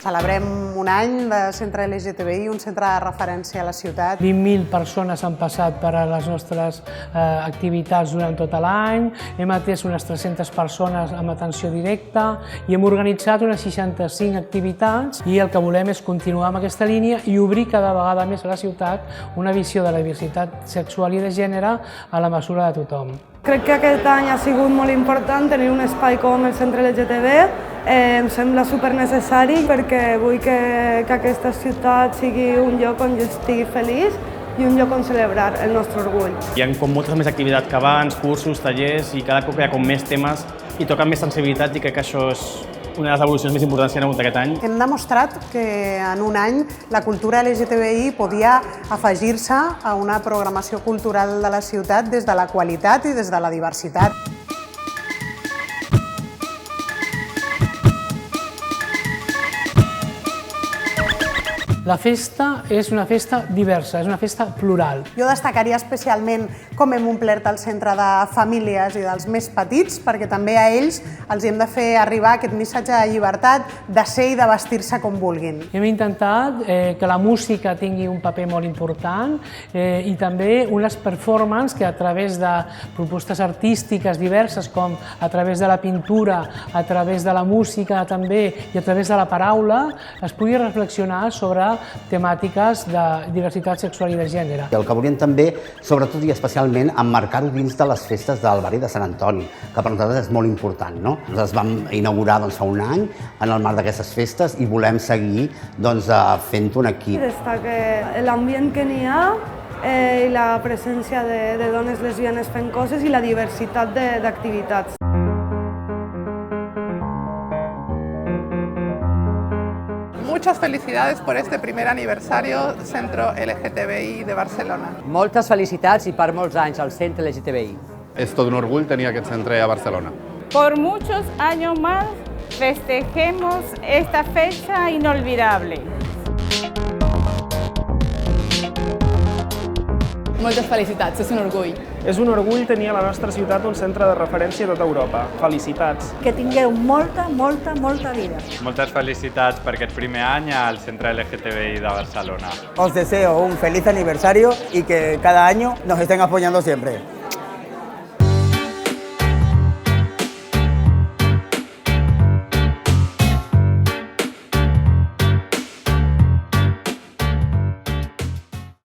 Celebrem un any de centre LGTBI, un centre de referència a la ciutat. 20.000 persones han passat per a les nostres activitats durant tot l'any, hem atès unes 300 persones amb atenció directa i hem organitzat unes 65 activitats i el que volem és continuar amb aquesta línia i obrir cada vegada més a la ciutat una visió de la diversitat sexual i de gènere a la mesura de tothom. Crec que aquest any ha sigut molt important tenir un espai com el Centre LGTB. Em sembla supernecessari perquè vull que aquesta ciutat sigui un lloc on jo estigui feliç i un lloc on celebrar el nostre orgull. Hi ha com moltes més activitats que abans, cursos, tallers, i cada cop hi ha com més temes i toquen més sensibilitats i crec que això és una de les evolucions més importants que hi ha hagut aquest any. Hem demostrat que en un any la cultura LGTBI podia afegir-se a una programació cultural de la ciutat des de la qualitat i des de la diversitat. La festa és una festa diversa, és una festa plural. Jo destacaria especialment com hem omplert el centre de famílies i dels més petits, perquè també a ells els hem de fer arribar aquest missatge de llibertat, de ser i de vestir-se com vulguin. Hem intentat que la música tingui un paper molt important i també unes performances que a través de propostes artístiques diverses, com a través de la pintura, a través de la música també i a través de la paraula, es pugui reflexionar sobre temàtiques de diversitat sexual i de gènere. El que volíem també, sobretot i especialment, emmarcar-ho dins de les festes del barri de Sant Antoni, que per nosaltres és molt important. Nosaltres vam inaugurar fa un any en el marc d'aquestes festes i volem seguir fent-ho aquí. Destaca l'ambient que n'hi ha i la presència de dones lesbianes fent coses i la diversitat d'activitats. Muchas felicidades por este primer aniversario Centro LGTBI de Barcelona. Moltes felicitats i per molts anys al Centre LGTBI. És tot un orgull tenir aquest centre a Barcelona. Por muchos años más festejemos esta fecha inolvidable. Moltes felicitats, és un orgull. És un orgull tenir a la nostra ciutat un centre de referència a tota Europa. Felicitats. Que tingueu molta vida. Moltes felicitats per aquest primer any al Centre LGTBI de Barcelona. Os deseo un feliz aniversario y que cada año nos estén apoyando siempre.